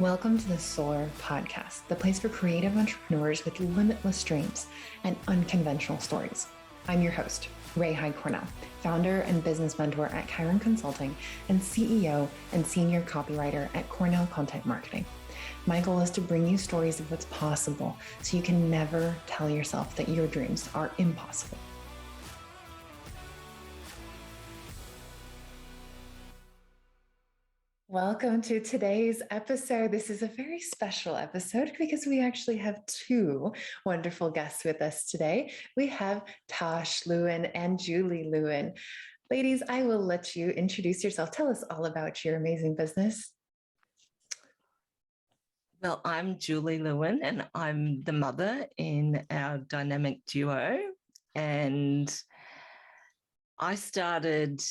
Welcome to the Soar podcast, the place for creative entrepreneurs with limitless dreams and unconventional stories. I'm your host, Ray Hyde Cornell, founder and business mentor at Chiron Consulting and CEO and senior copywriter at Cornell Content Marketing. My goal is to bring you stories of what's possible so you can never tell yourself that your dreams are impossible. Welcome to today's episode. This is a very special episode because we actually have two wonderful guests with us today. We have Tash Lewin and Julie Lewin. Ladies, I will let you introduce yourself. Tell us all about your amazing business. Well, I'm Julie Lewin and I'm the mother in our dynamic duo. And I started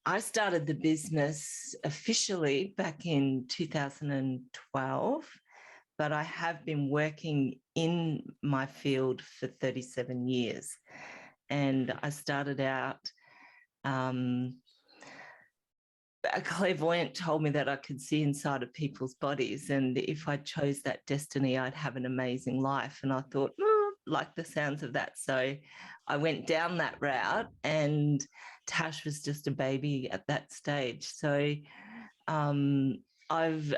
the business officially back in 2012, but I have been working in my field for 37 years. And I started out, a clairvoyant told me that I could see inside of people's bodies, and if I chose that destiny, I'd have an amazing life. And I thought, like the sounds of that. So I went down that route, and Tash was just a baby at that stage. So I've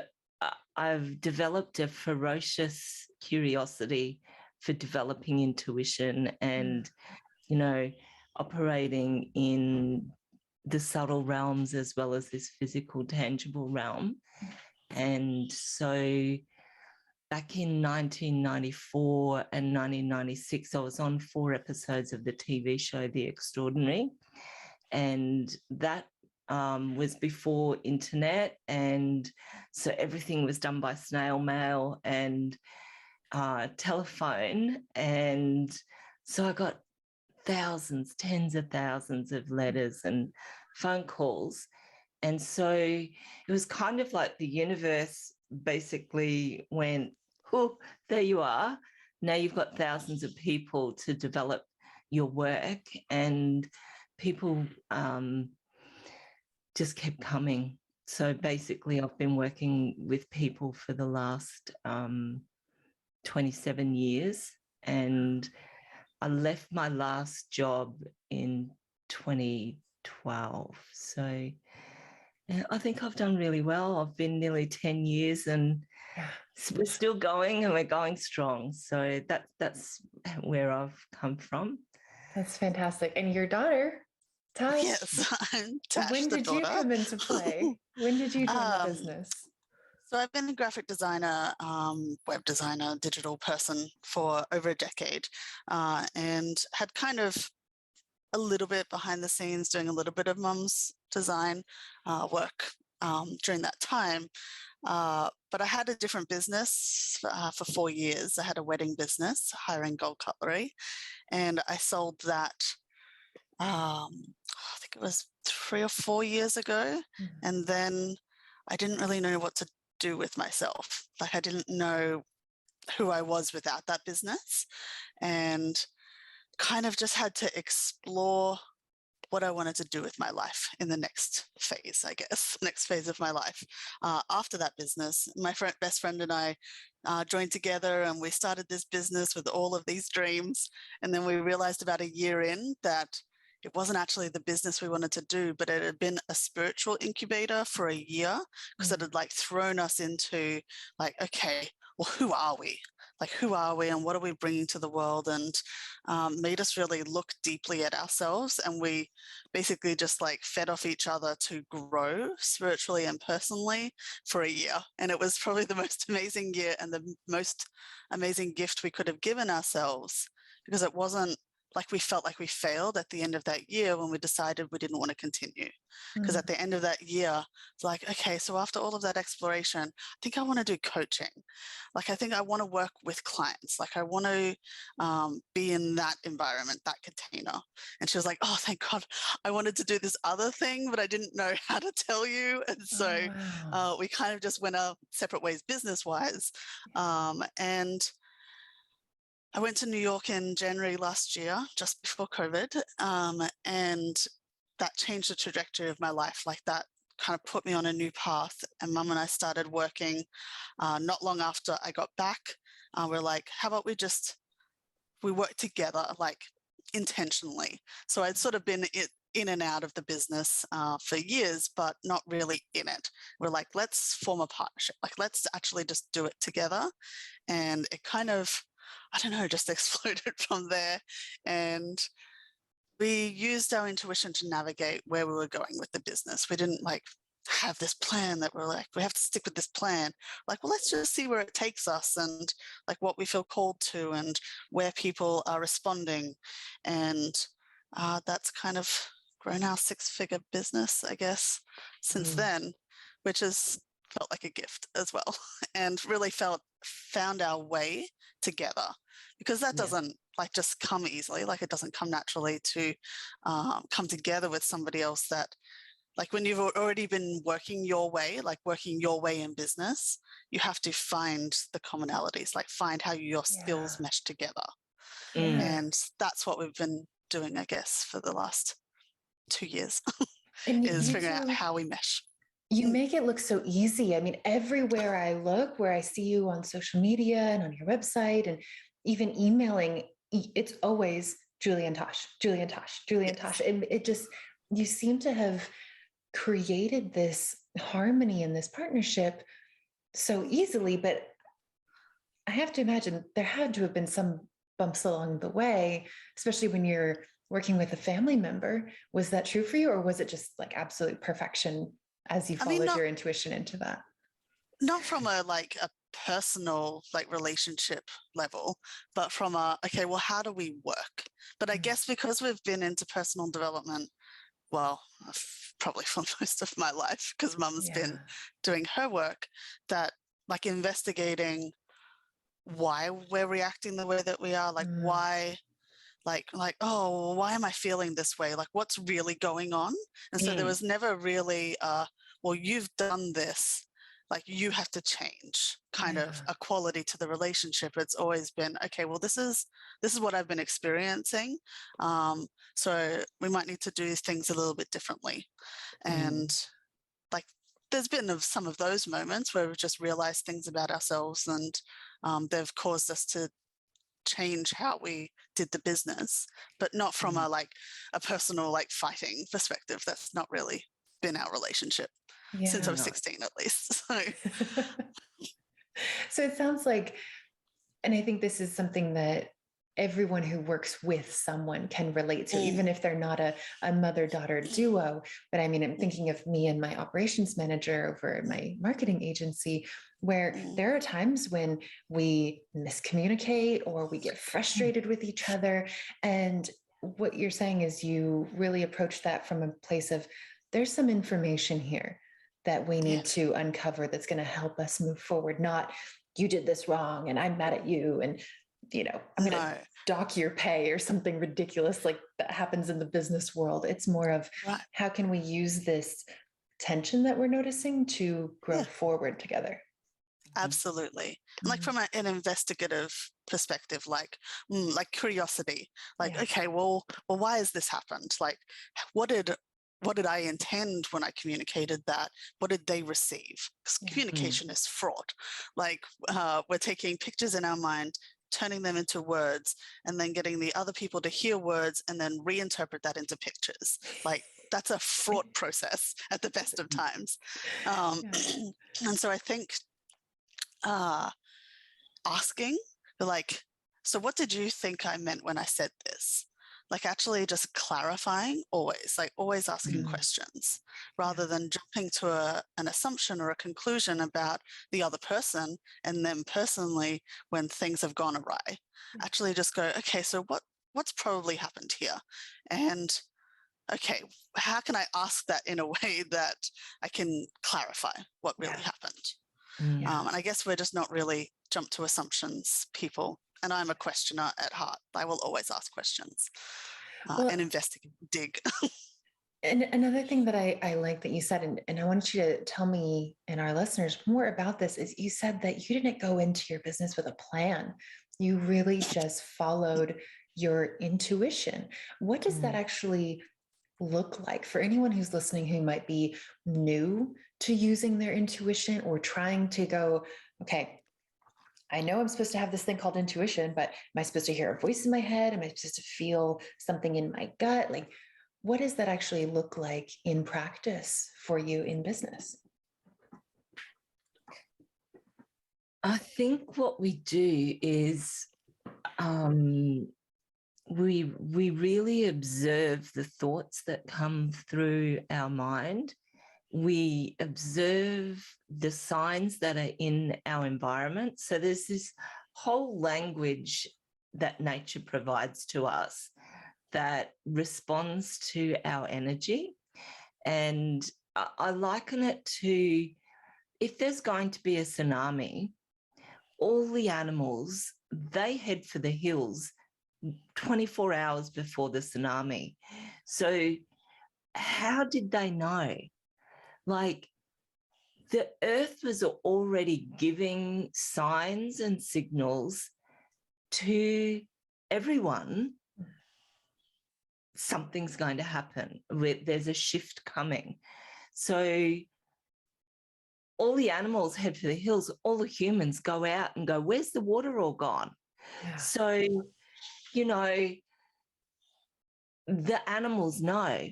developed a ferocious curiosity for developing intuition and, operating in the subtle realms as well as this physical, tangible realm. And so back in 1994 and 1996, I was on 4 episodes of the TV show The Extraordinary. And that was before internet. And so everything was done by snail mail and telephone. And so I got thousands, tens of thousands of letters and phone calls. And so it was kind of like the universe basically went, oh, there you are. Now you've got thousands of people to develop your work. And people just kept coming. So basically I've been working with people for the last 27 years, and I left my last job in 2012. So yeah, I think I've done really well. I've been nearly 10 years and we're still going and we're going strong. So that's where I've come from. That's fantastic. And your daughter, Tash? Yes, I'm Tash, when the did daughter. you come into play? When did you join the business? So I've been a graphic designer, web designer, digital person for over a decade, and had kind of a little bit behind the scenes doing a little bit of mum's design work during that time. But I had a different business for 4 years. I had a wedding business, hiring gold cutlery, and I sold that, I think it was 3 or 4 years ago. And then I didn't really know what to do with myself. Like I didn't know who I was without that business, and kind of just had to explore what I wanted to do with my life in the next phase, I guess, next phase of my life. After that business, my best friend and I joined together and we started this business with all of these dreams. And then we realized about a year in that it wasn't actually the business we wanted to do, but it had been a spiritual incubator for a year, because it had like thrown us into like, okay, well, who are we? Like, who are we and what are we bringing to the world? And made us really look deeply at ourselves. And we basically just like fed off each other to grow spiritually and personally for a year. And it was probably the most amazing year and the most amazing gift we could have given ourselves, because it wasn't like we felt like we failed at the end of that year when we decided we didn't want to continue. Because at the end of that year, it's like, okay, so after all of that exploration, I think I want to do coaching. Like, I think I want to work with clients. Like, I want to be in that environment, that container. And she was like, oh, thank God, I wanted to do this other thing, but I didn't know how to tell you. And so we kind of just went our separate ways business-wise. And I went to New York in January last year, just before COVID, and that changed the trajectory of my life. Like that kind of put me on a new path. And Mum and I started working not long after I got back. We're like, how about we work together, like intentionally. So I'd sort of been in and out of the business for years, but not really in it. We're like, let's form a partnership. Like, let's actually just do it together. And it kind of, I don't know, just exploded from there. And we used our intuition to navigate where we were going with the business. We didn't like have this plan that we're like, we have to stick with this plan. Like, well, let's just see where it takes us and like what we feel called to and where people are responding. And that's kind of grown our 6-figure business, I guess, since then, which has felt like a gift as well, and really found our way together, because that doesn't like just come easily. Like, it doesn't come naturally to come together with somebody else that, like, when you've already been working your way in business, you have to find the commonalities, like find how your skills mesh together. And that's what we've been doing, I guess, for the last 2 years, is figuring out how we mesh. You make it look so easy. I mean, everywhere I look, where I see you on social media and on your website and even emailing, it's always Julie and Tash, Julie and Tash, Julie and Tash. And it just, you seem to have created this harmony and this partnership so easily. But I have to imagine there had to have been some bumps along the way, especially when you're working with a family member. Was that true for you, or was it just like absolute perfection as you followed your intuition into that? Not from a personal like relationship level, but from okay, well, how do we work? But I guess because we've been into personal development, well, probably for most of my life, because Mum's been doing her work, that like investigating why we're reacting the way that we are, like why, oh, why am I feeling this way? Like, what's really going on? And so there was never really, well, you've done this, like you have to change kind of a quality to the relationship. It's always been, okay, well, this is what I've been experiencing. So we might need to do things a little bit differently. And like, there's been some of those moments where we've just realized things about ourselves, and they've caused us to change how we did the business, but not from a personal like fighting perspective. That's not really been our relationship since I was 16, at least. So it sounds like, and I think this is something that everyone who works with someone can relate to, even if they're not a mother-daughter duo. But I mean, I'm thinking of me and my operations manager over at my marketing agency, where there are times when we miscommunicate or we get frustrated with each other. And what you're saying is you really approach that from a place of, there's some information here that we need to uncover that's going to help us move forward. Not, you did this wrong and I'm mad at you, and I'm going to dock your pay or something ridiculous like that happens in the business world. It's more of how can we use this tension that we're noticing to grow forward together? Absolutely. And like from an investigative perspective, like curiosity, like, okay, well, why has this happened? Like, what did I intend when I communicated that? What did they receive? Because communication is fraught. Like, we're taking pictures in our mind, turning them into words, and then getting the other people to hear words and then reinterpret that into pictures. Like, that's a fraught process at the best of times. And so I think asking, like, so what did you think I meant when I said this? Like, actually just clarifying, always asking questions, rather than jumping to an assumption or a conclusion about the other person, and then personally, when things have gone awry, actually just go, okay, so what's probably happened here? And okay, how can I ask that in a way that I can clarify what really happened? And I guess we're just not really jump to assumptions people. And I'm a questioner at heart. I will always ask questions and investigate, dig. And another thing that I like that you said, and I want you to tell me and our listeners more about this, is you said that you didn't go into your business with a plan. You really just followed your intuition. What does that actually look like for anyone who's listening who might be new to using their intuition or trying to go, okay, I know I'm supposed to have this thing called intuition, but am I supposed to hear a voice in my head? Am I supposed to feel something in my gut? Like, what does that actually look like in practice for you in business? I think what we do is we really observe the thoughts that come through our mind. We observe the signs that are in our environment. So there's this whole language that nature provides to us that responds to our energy. And I liken it to, if there's going to be a tsunami, all the animals, they head for the hills 24 hours before the tsunami. So how did they know? Like, the earth was already giving signs and signals to everyone. Something's going to happen. There's a shift coming. So all the animals head for the hills. All the humans go out and go, where's the water all gone? Yeah. So, you know, the animals know,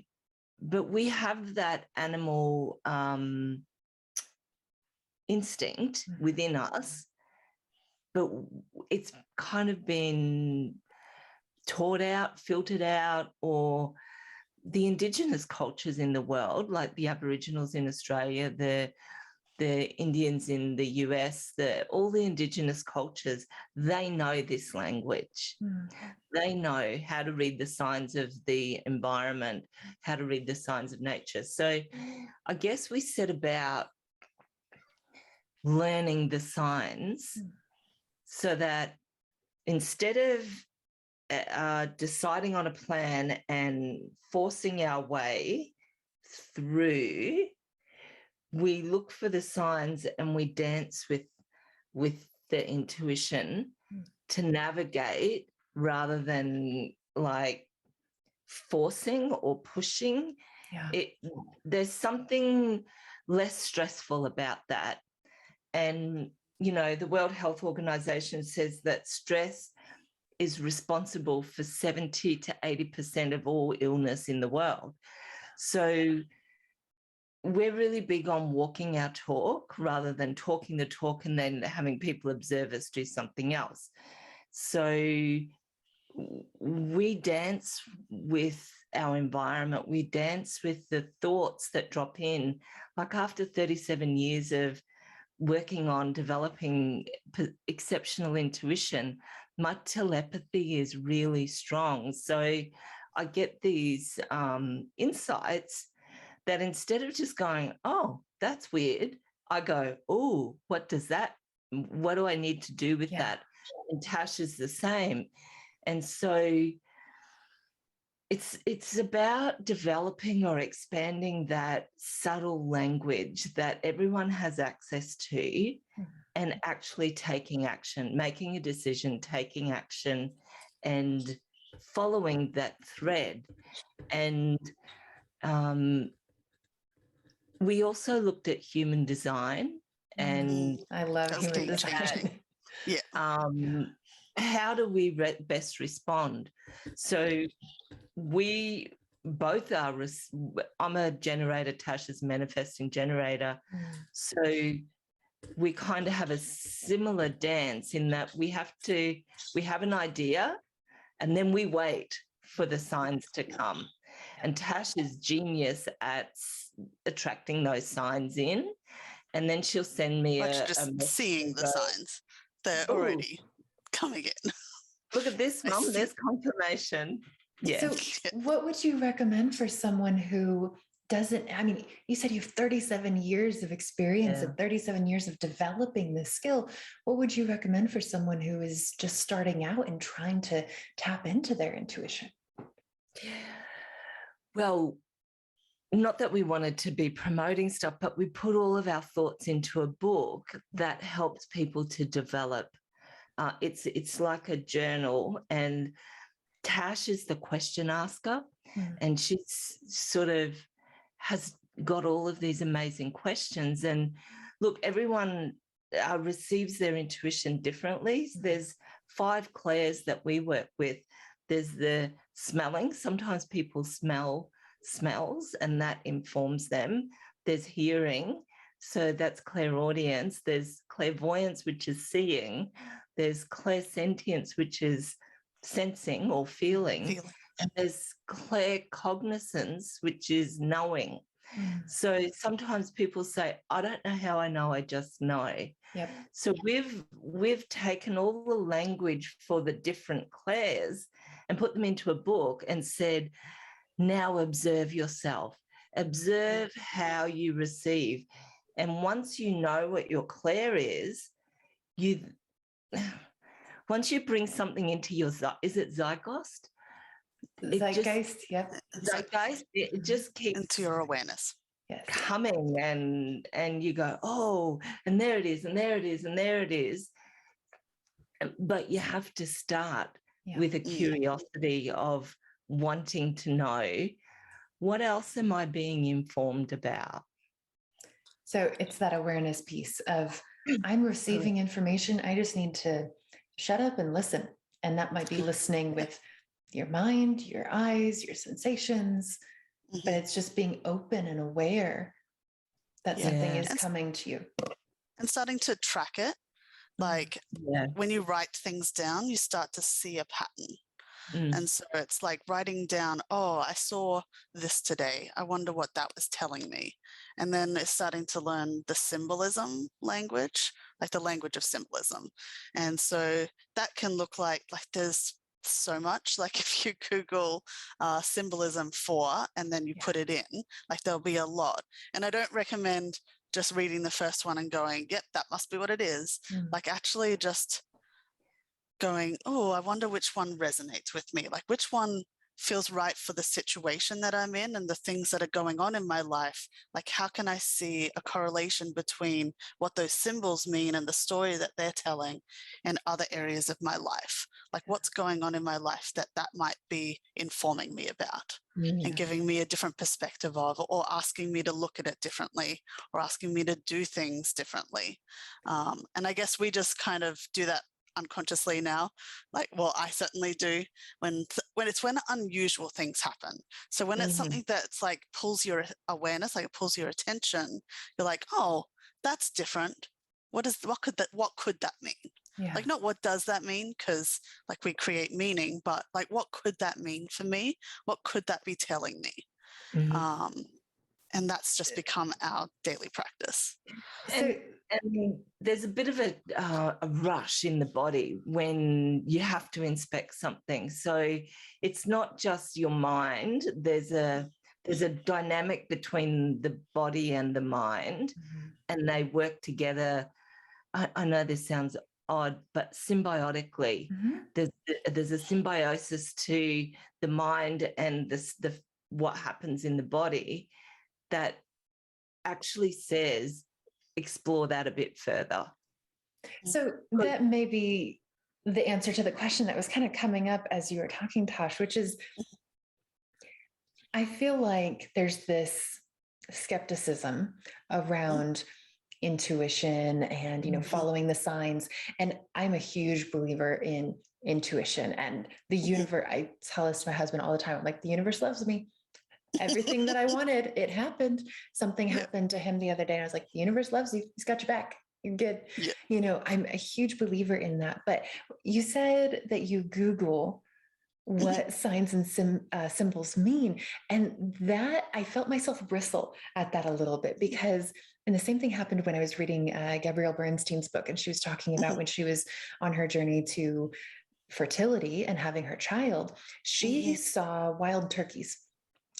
but we have that animal instinct within us, but it's kind of been taught out, filtered out, or the Indigenous cultures in the world, like the Aboriginals in Australia, the Indians in the US, all the Indigenous cultures, they know this language. They know how to read the signs of the environment, how to read the signs of nature. So I guess we set about learning the signs so that instead of deciding on a plan and forcing our way through, we look for the signs and we dance with the intuition to navigate rather than like forcing or pushing. Yeah. There's something less stressful about that. And, you know, the World Health Organization says that stress is responsible for 70 to 80% of all illness in the world. So we're really big on walking our talk rather than talking the talk and then having people observe us do something else. So we dance with our environment. We dance with the thoughts that drop in. Like after 37 years of working on developing exceptional intuition, my telepathy is really strong. So I get these insights that instead of just going, oh, that's weird, I go, oh, what do I need to do with that? And Tash is the same. And so it's about developing or expanding that subtle language that everyone has access to and actually taking action, making a decision, taking action and following that thread. And we also looked at human design, and I love human design. Yeah. How do we best respond? So we both are, I'm a generator, Tash is a manifesting generator. So we kind of have a similar dance in that we have an idea and then we wait for the signs to come. And Tash is genius at attracting those signs in. And then she'll send me seeing the signs. They're already coming in. Look at this, Mum. There's confirmation. Yeah. So what would you recommend for someone who doesn't, I mean, you said you have 37 years of experience and 37 years of developing this skill. What would you recommend for someone who is just starting out and trying to tap into their intuition? Well, not that we wanted to be promoting stuff, but we put all of our thoughts into a book that helps people to develop. It's like a journal, and Tash is the question asker. And she sort of has got all of these amazing questions. And look, everyone receives their intuition differently. There's 5 clairs that we work with. There's the smelling. Sometimes people smell smells and that informs them. There's hearing. So that's clairaudience. There's clairvoyance, which is seeing. There's clairsentience, which is sensing or feeling. And there's claircognizance, which is knowing. So sometimes people say, I don't know how I know, I just know. Yep. So we've taken all the language for the different clairs and put them into a book and said, now observe yourself. Observe how you receive. And once you know what your clair is, once you bring something into your, is it zeitgeist? Zeitgeist, Zeitgeist, it just keeps into your awareness. Yes. Coming and you go, oh, and there it is, and there it is, and there it is. But you have to start with a curiosity of wanting to know, what else am I being informed about? So it's that awareness piece of, I'm receiving information, I just need to shut up and listen. And that might be listening with your mind, your eyes, your sensations, but it's just being open and aware that something is coming to you. And starting to track it. Like when you write things down, you start to see a pattern. And so it's like writing down, oh, I saw this today. I wonder what that was telling me. And then it's starting to learn the symbolism language, like the language of symbolism. And so that can look like there's so much, like if you Google symbolism for, and then you put it in, like there'll be a lot. And I don't recommend just reading the first one and going, yep, that must be what it is. Like actually just going, oh, I wonder which one resonates with me. Like which one feels right for the situation that I'm in and the things that are going on in my life. Like how can I see a correlation between what those symbols mean and the story that they're telling in other areas of my life? Like what's going on in my life that might be informing me about and giving me a different perspective of, or asking me to look at it differently, or asking me to do things differently. And I guess we just kind of do that unconsciously now. Like, well, I certainly do when unusual things happen. So when it's something that's like pulls your awareness, like it pulls your attention, you're like, oh, that's different. What could that mean? Yeah. Like not what does that mean, because like we create meaning, but like what could that mean for me? What could that be telling me? And that's just become our daily practice. And there's a bit of a rush in the body when you have to inspect something. So it's not just your mind. There's a dynamic between the body and the mind, and they work together. I know this sounds odd, but symbiotically. There's a symbiosis to the mind and the what happens in the body that actually says, explore that a bit further. So that may be the answer to the question that was kind of coming up as you were talking, Tash, which is, I feel like there's this skepticism around intuition and, following the signs. And I'm a huge believer in intuition and the universe. I tell this to my husband all the time. I'm like, the universe loves me. Everything that I wanted, it happened. Something happened to him the other day. And I was like, the universe loves you. He's got your back. You're good. Yeah. I'm a huge believer in that. But you said that you Google what signs and symbols mean. And that I felt myself bristle at that a little bit, because, and the same thing happened when I was reading Gabrielle Bernstein's book, and she was talking about when she was on her journey to fertility and having her child, she saw wild turkeys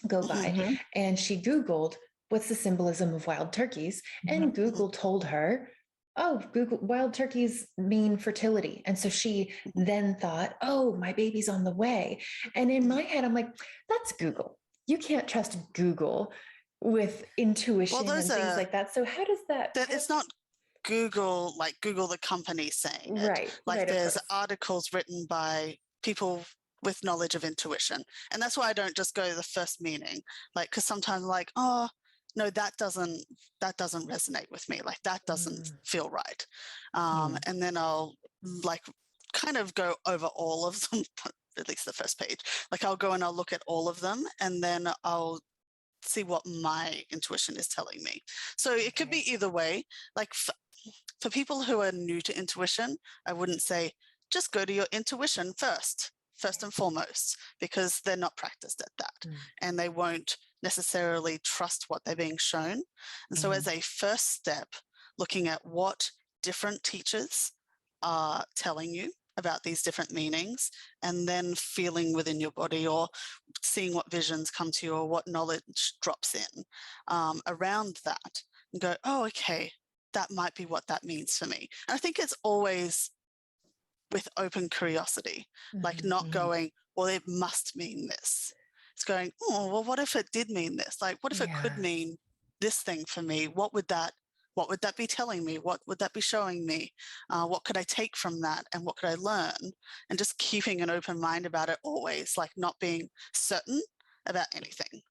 go by, and she Googled, what's the symbolism of wild turkeys? And Google told her, oh, Google wild turkeys mean fertility. And so she then thought, oh, my baby's on the way. And in my head, I'm like, that's Google. You can't trust Google with intuition and things like that. So how does that? It's not Google, like Google the company saying it. Right. Like there's articles written by people with knowledge of intuition. And that's why I don't just go to the first meaning, like, because sometimes I'm like, oh, no, that doesn't resonate with me. Like, that doesn't feel right. And then I'll like kind of go over all of them, at least the first page. Like, I'll go and I'll look at all of them, and then I'll see what my intuition is telling me. So it could be either way. Like, for people who are new to intuition, I wouldn't say just go to your intuition first and foremost, because they're not practiced at that, and they won't necessarily trust what they're being shown. And so as a first step, looking at what different teachers are telling you about these different meanings, and then feeling within your body, or seeing what visions come to you, or what knowledge drops in around that, and go, oh, okay, that might be what that means for me. And I think it's always with open curiosity, like not going, well, it must mean this. It's going, oh, well, what if it did mean this? Like, what if it could mean this thing for me? What would that be telling me? What would that be showing me? What could I take from that? And what could I learn? And just keeping an open mind about it always, like not being certain about anything.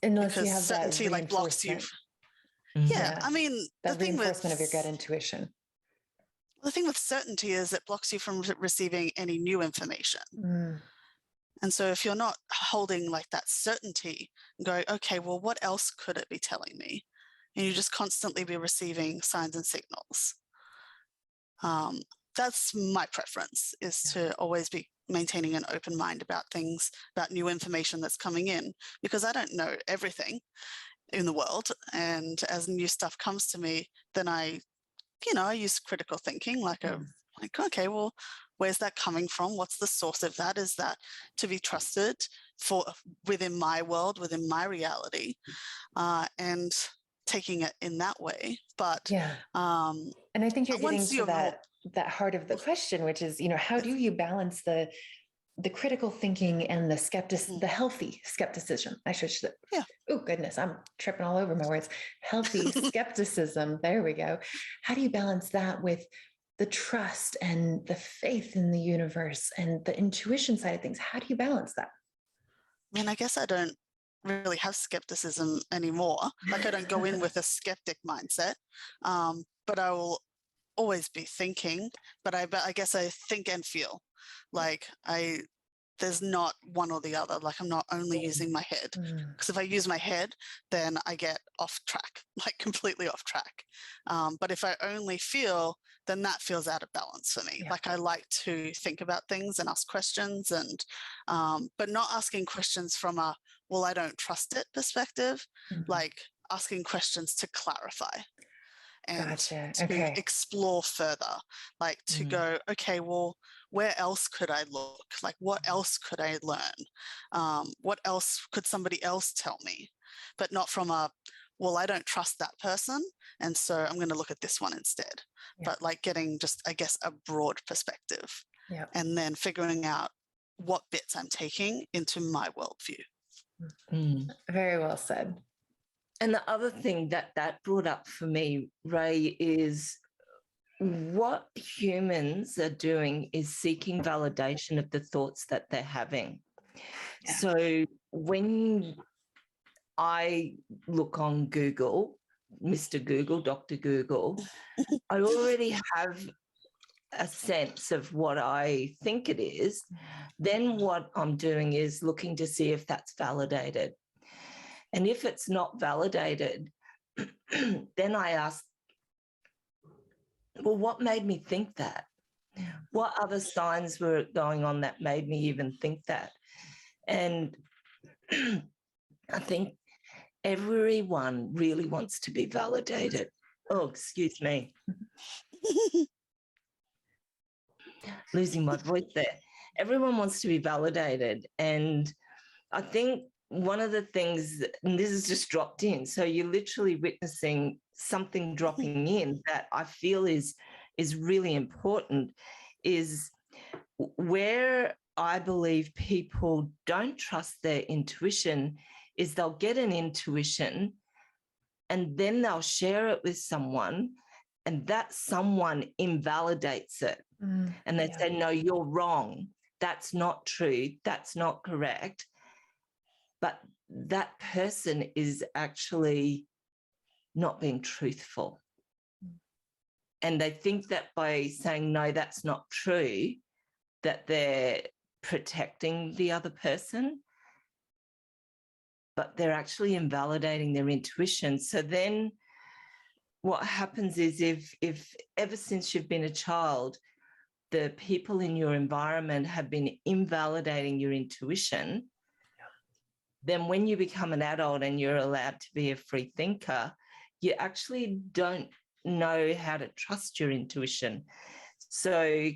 Unless because you have certainty that like blocks you. Yeah, I mean, that reinforcement of your gut intuition. The thing with certainty is it blocks you from receiving any new information. And so if you're not holding like that certainty and going, okay, well, what else could it be telling me? And you just constantly be receiving signs and signals. That's my preference, is to always be maintaining an open mind about things, about new information that's coming in, because I don't know everything in the world. And as new stuff comes to me, then I use critical thinking, like okay, well, where's that coming from? What's the source of that? Is that to be trusted within my world, within my reality, and taking it in that way. But and I think you're getting to that heart of the question, which is, how do you balance the critical thinking and the healthy skepticism? I should. Oh goodness, I'm tripping all over my words. Healthy skepticism. There we go. How do you balance that with the trust and the faith in the universe and the intuition side of things? How do you balance that? I mean, I guess I don't really have skepticism anymore. Like, I don't go in with a skeptic mindset, but I will always be thinking. But I guess I think and feel. Like, there's not one or the other. Like, I'm not only using my head, because if I use my head, then I get off track, like completely off track. But if I only feel, then that feels out of balance for me. Like, I like to think about things and ask questions, and but not asking questions from a, well, I don't trust it perspective, like asking questions to clarify and to explore further, like to go, okay, well, where else could I look? Like, what else could I learn? What else could somebody else tell me? But not from a, well, I don't trust that person, and so I'm going to look at this one instead. But like getting just, I guess, a broad perspective, and then figuring out what bits I'm taking into my worldview. Very well said. And the other thing that brought up for me, Ray, is what humans are doing is seeking validation of the thoughts that they're having. So when I look on Google, Mr. Google, Dr. Google, I already have a sense of what I think it is. Then what I'm doing is looking to see if that's validated. And if it's not validated, then I ask, well, what made me think that? What other signs were going on that made me even think that? And I think everyone really wants to be validated. Oh, excuse me. Losing my voice there. Everyone wants to be validated. And I think one of the things, and this is just dropped in, so you're literally witnessing something dropping in that I feel is really important, is where I believe people don't trust their intuition is they'll get an intuition and then they'll share it with someone, and that someone invalidates it. And they say, no, you're wrong. that's not true, that's not correct, but that person is actually not being truthful. And they think that by saying, no, that's not true, that they're protecting the other person, but they're actually invalidating their intuition. So then what happens is if ever since you've been a child, the people in your environment have been invalidating your intuition, then when you become an adult and you're allowed to be a free thinker, you actually don't know how to trust your intuition. So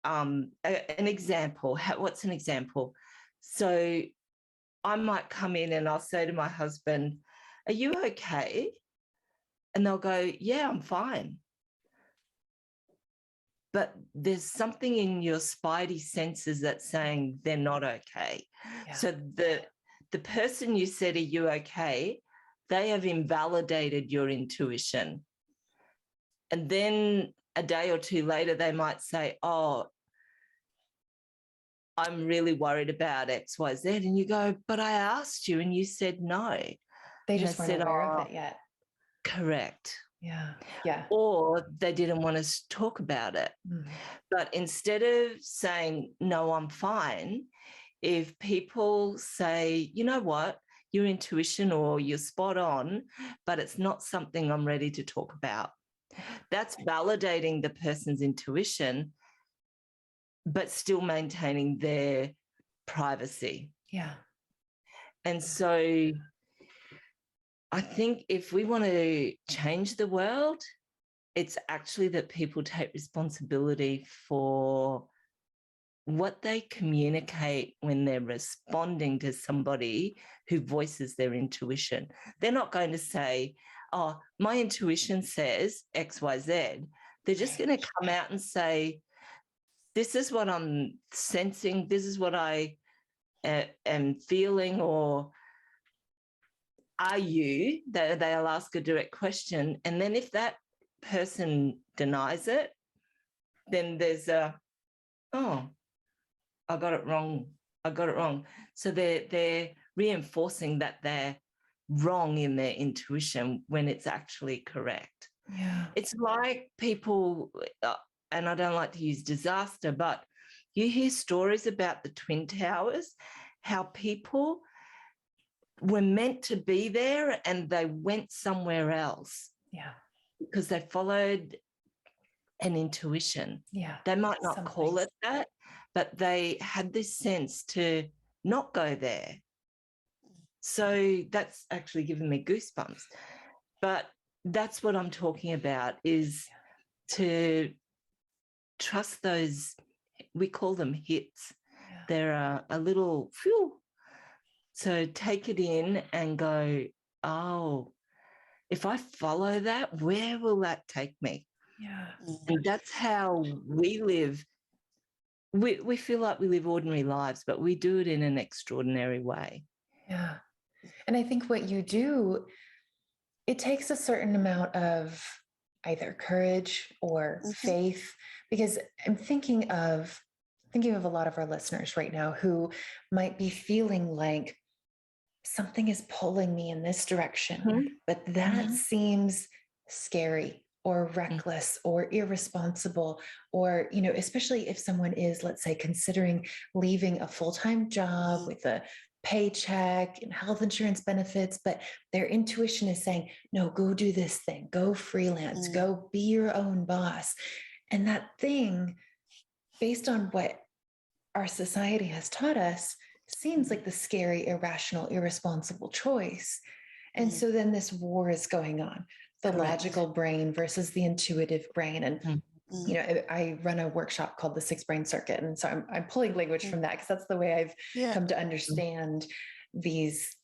an example, what's an example? So I might come in and I'll say to my husband, are you okay? And they'll go, yeah, I'm fine. But there's something in your spidey senses that's saying they're not okay. Yeah. So the person you said, are you okay? They have invalidated your intuition. And then a day or two later, they might say, oh, I'm really worried about X, Y, Z. And you go, but I asked you and you said no. They just weren't aware of it yet. Correct. Yeah. Yeah. Or they didn't want us to talk about it. But instead of saying, no, I'm fine, if people say, you know what, your intuition or you're spot on, but it's not something I'm ready to talk about. That's validating the person's intuition, but still maintaining their privacy. Yeah. And so I think if we want to change the world, it's actually that people take responsibility for what they communicate when they're responding to somebody who voices their intuition. They're not going to say, oh, my intuition says X, Y, Z. They're just going to come out and say, this is what I'm sensing, this is what I am feeling, or are you? They'll ask a direct question. And then if that person denies it, then there's oh, I got it wrong. I got it wrong. So they're reinforcing that they're wrong in their intuition when it's actually correct. Yeah. It's like people, and I don't like to use disaster, but you hear stories about the Twin Towers, how people were meant to be there and they went somewhere else. Yeah. Because they followed an intuition. Yeah. They might not call it that, but they had this sense to not go there. So that's actually given me goosebumps. But that's what I'm talking about, is to trust those, we call them hits. Yeah. They're a little, phew. So take it in and go, oh, if I follow that, where will that take me? Yeah. And that's how we live. We feel like we live ordinary lives, but we do it in an extraordinary way. Yeah. And I think what you do, it takes a certain amount of either courage or faith, because I'm thinking of a lot of our listeners right now who might be feeling like something is pulling me in this direction, but that seems scary or reckless or irresponsible, or, you know, especially if someone is, let's say, considering leaving a full-time job with a paycheck and health insurance benefits, but their intuition is saying, no, go do this thing, go freelance, go be your own boss. And that thing, based on what our society has taught us, seems like the scary, irrational, irresponsible choice. And so then this war is going on, the logical brain versus the intuitive brain. And, you know, I run a workshop called the Six Brain Circuit. And so I'm pulling language from that, because that's the way I've come to understand these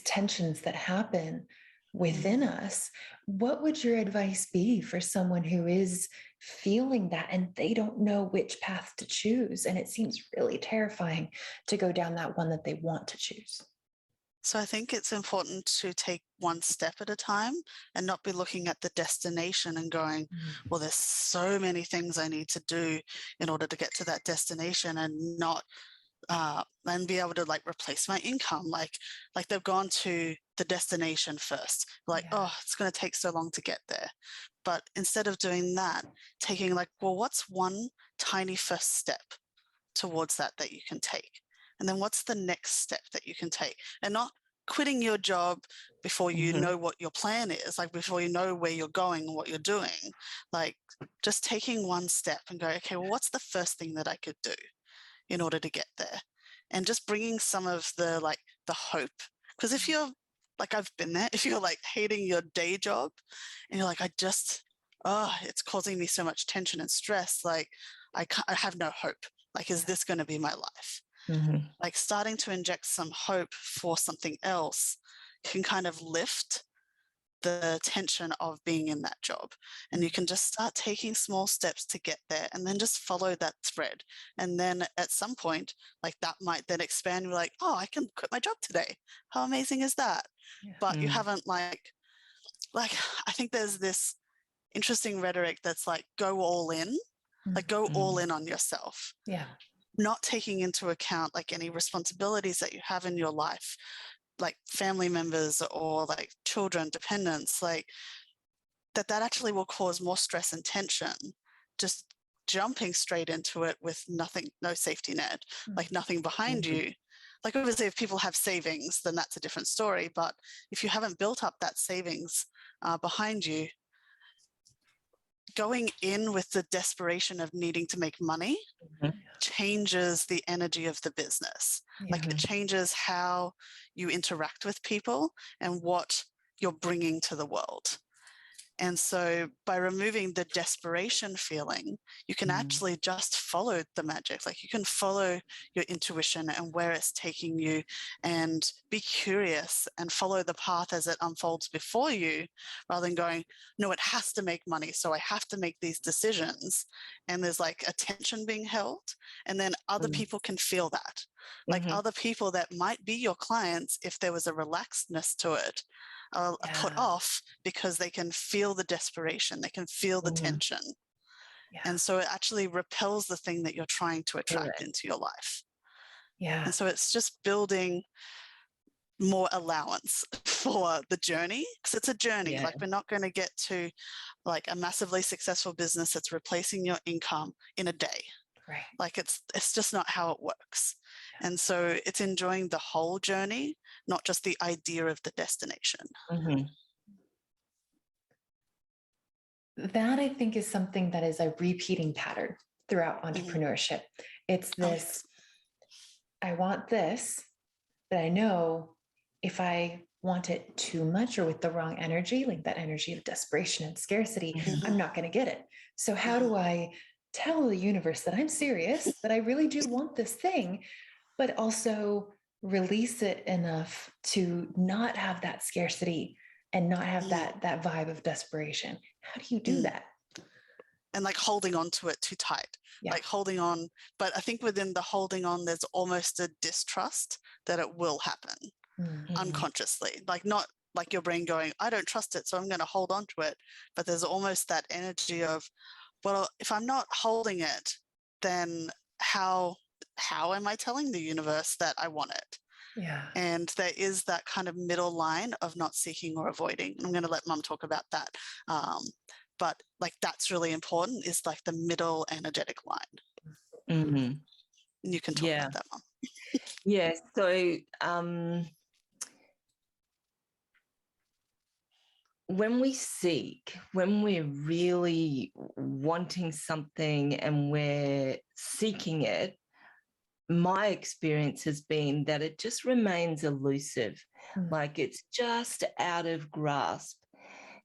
tensions that happen within us. What would your advice be for someone who is feeling that and they don't know which path to choose? And it seems really terrifying to go down that one that they want to choose. So I think it's important to take one step at a time and not be looking at the destination and going, well, there's so many things I need to do in order to get to that destination, and not and be able to like replace my income. Like they've gone to the destination first, like, oh, it's going to take so long to get there. But instead of doing that, taking like, well, what's one tiny first step towards that you can take? And then what's the next step that you can take? And not quitting your job before you know what your plan is, like before you know where you're going and what you're doing. Like just taking one step and go, okay, well, what's the first thing that I could do in order to get there? And just bringing some of the like the hope. Because if you're like, I've been there, if you're like hating your day job and you're like, it's causing me so much tension and stress, like I have no hope. Like, is this going to be my life? Like starting to inject some hope for something else can kind of lift the tension of being in that job. And you can just start taking small steps to get there, and then just follow that thread. And then at some point, like that might then expand. You're like, oh, I can quit my job today. How amazing is that? But you haven't like, I think there's this interesting rhetoric that's like, go all in, like go all in on yourself. Not taking into account like any responsibilities that you have in your life, like family members or like children, dependents, like that actually will cause more stress and tension. Just jumping straight into it with nothing, no safety net, like nothing behind you. Like obviously if people have savings, then that's a different story. But if you haven't built up that savings behind you, going in with the desperation of needing to make money changes the energy of the business. Like it changes how you interact with people and what you're bringing to the world. And so by removing the desperation feeling, you can actually just follow the magic. Like you can follow your intuition and where it's taking you, and be curious and follow the path as it unfolds before you, rather than going, no, it has to make money, so I have to make these decisions. And there's like a tension being held. And then other people can feel that. Like other people that might be your clients, if there was a relaxedness to it, put off, because they can feel the desperation, they can feel the tension. And so it actually repels the thing that you're trying to attract into your life. And so it's just building more allowance for the journey, because it's a journey. Like we're not going to get to like a massively successful business that's replacing your income in a day. Like it's just not how it works. And so it's enjoying the whole journey, not just the idea of the destination. That I think is something that is a repeating pattern throughout entrepreneurship. It's this, I want this, but I know if I want it too much or with the wrong energy, like that energy of desperation and scarcity, I'm not going to get it. So how do I tell the universe that I'm serious, that I really do want this thing, but also release it enough to not have that scarcity and not have that vibe of desperation? How do you do that? And like holding on to it too tight, like holding on. But I think within the holding on, there's almost a distrust that it will happen unconsciously, like not like your brain going, I don't trust it, so I'm going to hold on to it. But there's almost that energy of, well, if I'm not holding it, then how am I telling the universe that I want it? And there is that kind of middle line of not seeking or avoiding. I'm going to let Mum talk about that. But like that's really important, is like the middle energetic line. And you can talk about that, Mum. So when we seek, when we're really wanting something and we're seeking it, my experience has been that it just remains elusive, like it's just out of grasp.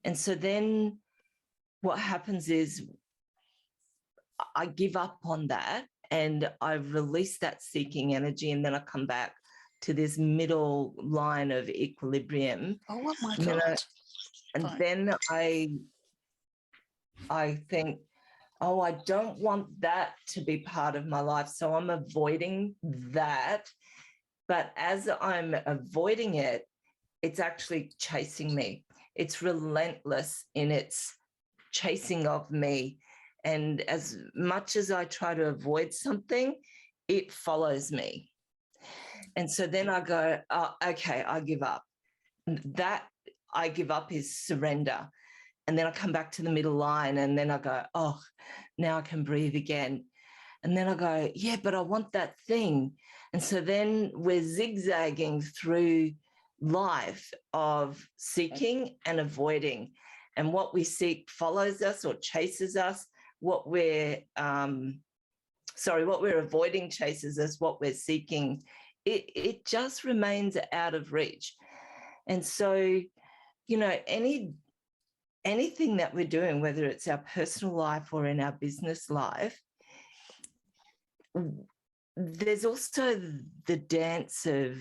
And so then what happens is I give up on that and I release that seeking energy, and then I come back to this middle line of equilibrium. Oh my God. And then I think, oh, I don't want that to be part of my life, so I'm avoiding that. But as I'm avoiding it, it's actually chasing me. It's relentless in its chasing of me. And as much as I try to avoid something, it follows me. And so then I go, oh, okay, I give up. That I give up is surrender. And then I come back to the middle line and then I go, oh, now I can breathe again. And then I go, yeah, but I want that thing. And so then we're zigzagging through life of seeking and avoiding. And what we seek follows us or chases us. What we're avoiding chases us. What we're seeking, it just remains out of reach. And so, you know, anything that we're doing, whether it's our personal life or in our business life, there's also the dance of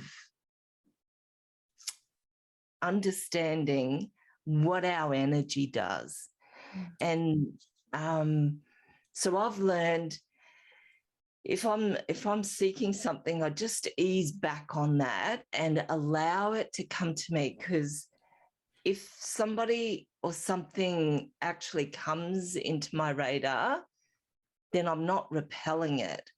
understanding what our energy does. And so I've learned if I'm seeking something, I just ease back on that and allow it to come to me, because if somebody or something actually comes into my radar, then I'm not repelling it.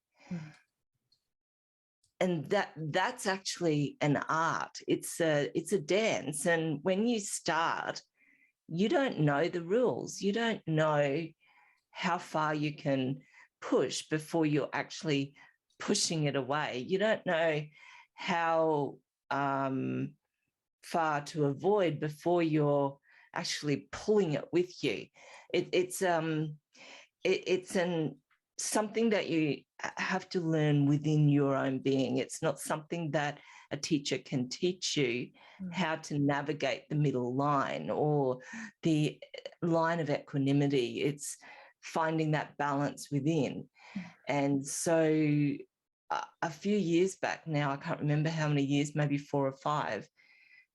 And that's actually an art. It's a dance. And when you start, you don't know the rules. You don't know how far you can push before you're actually pushing it away. You don't know how far to avoid before you're actually pulling it with you. It's something that you have to learn within your own being. It's not something that a teacher can teach you how to navigate the middle line or the line of equanimity. It's finding that balance within. And so a few years back now, I can't remember how many years, maybe 4 or 5,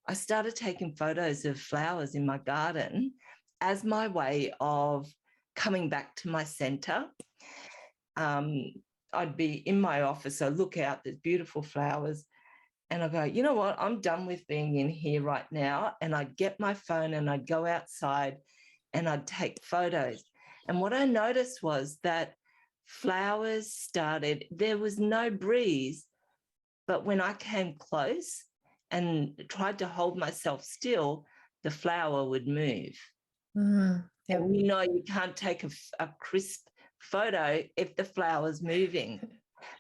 I started taking photos of flowers in my garden as my way of coming back to my center. I'd be in my office, I look out, there's beautiful flowers, and I go, you know what, I'm done with being in here right now. And I'd get my phone and I'd go outside and I'd take photos. And what I noticed was that flowers started, there was no breeze, but when I came close and tried to hold myself still, the flower would move. Mm-hmm. Yep. And you know, you can't take a crisp photo if the flower's moving.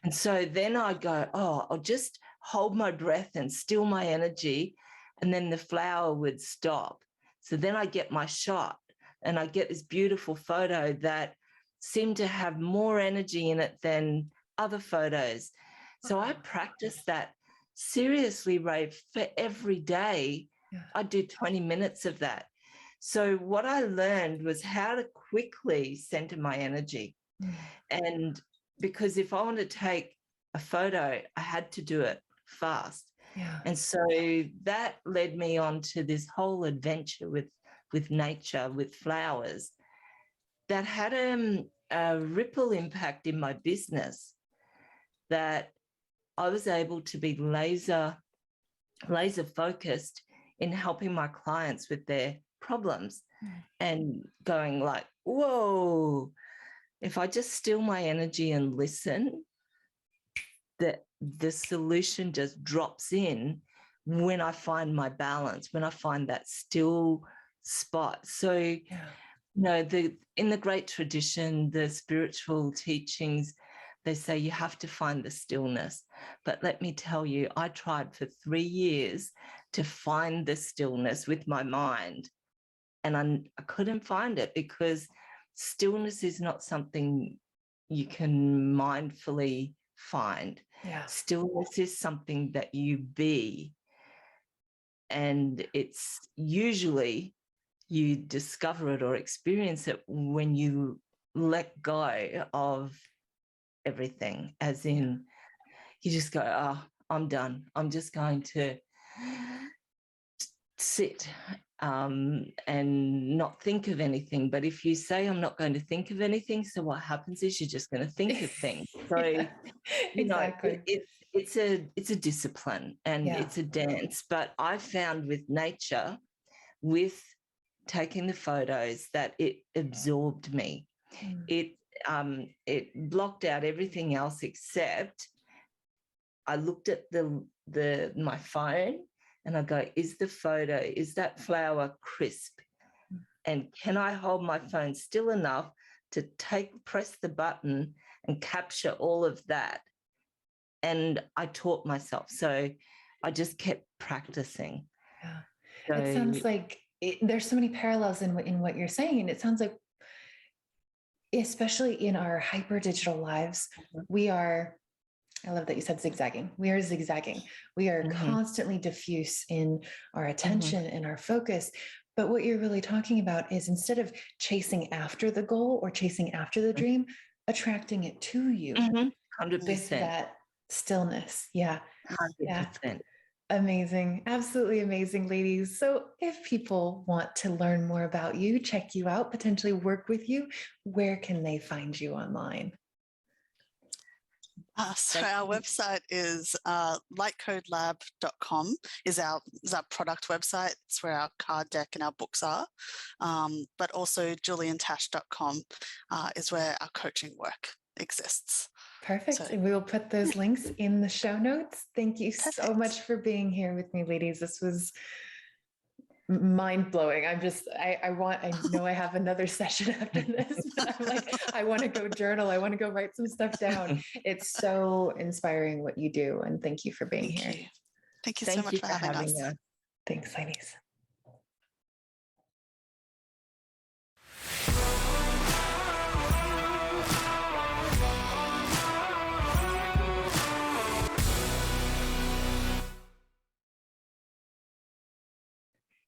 And so then I'd go, oh, I'll just hold my breath and still my energy, and then the flower would stop. So then I get my shot and I get this beautiful photo that seemed to have more energy in it than other photos. So I practiced that seriously, Ray, for every day. Yeah. I do 20 minutes of that. So what I learned was how to quickly center my energy. And because if I want to take a photo, I had to do it fast. Yeah. And so that led me on to this whole adventure with nature, with flowers, that had a ripple impact in my business, that I was able to be laser focused in helping my clients with their problems and going like, whoa, if I just still my energy and listen, the solution just drops in when I find my balance, when I find that still spot. So, you know, in the great tradition, the spiritual teachings, they say you have to find the stillness. But let me tell you, I tried for 3 years to find the stillness with my mind, and I couldn't find it, because stillness is not something you can mindfully find. Yeah. Stillness is something that you be. And it's usually you discover it or experience it when you let go of everything, as in you just go, oh, I'm done. I'm just going to sit and not think of anything. But if you say, I'm not going to think of anything, so what happens is you're just going to think of things. So, Yeah, exactly. It's a discipline and it's a dance. But I found with nature, with taking the photos, that it absorbed me. It blocked out everything else, except I looked at my phone and I go, is that flower crisp? And can I hold my phone still enough to press the button and capture all of that? And I taught myself. So I just kept practicing. Yeah. So, it sounds like there's so many parallels in what you're saying. And it sounds like, especially in our hyper digital lives, I love that you said zigzagging. We are zigzagging. We are constantly diffuse in our attention and our focus. But what you're really talking about is, instead of chasing after the goal or chasing after the dream, attracting it to you 100%. with that stillness. Yeah. 100%. Amazing. Absolutely amazing, ladies. So if people want to learn more about you, check you out, potentially work with you, where can they find you online? So our website is lightcodelab.com is our product website. It's where our card deck and our books are. But also julieandtash.com is where our coaching work exists. Perfect. And we will put those links in the show notes. Thank you so much for being here with me, ladies. This was mind-blowing. I know I have another session after this, but I'm like, I want to go journal. I want to go write some stuff down. It's so inspiring what you do. And thank you for being here. Thank you so much for having us. Thanks, ladies.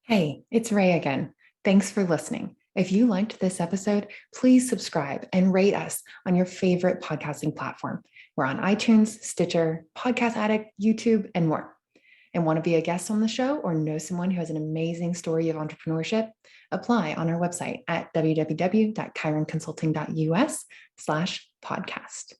Hey, it's Ray again. Thanks for listening. If you liked this episode, please subscribe and rate us on your favorite podcasting platform. We're on iTunes, Stitcher, Podcast Addict, YouTube, and more. And want to be a guest on the show or know someone who has an amazing story of entrepreneurship? Apply on our website at www.chironconsulting.us/podcast.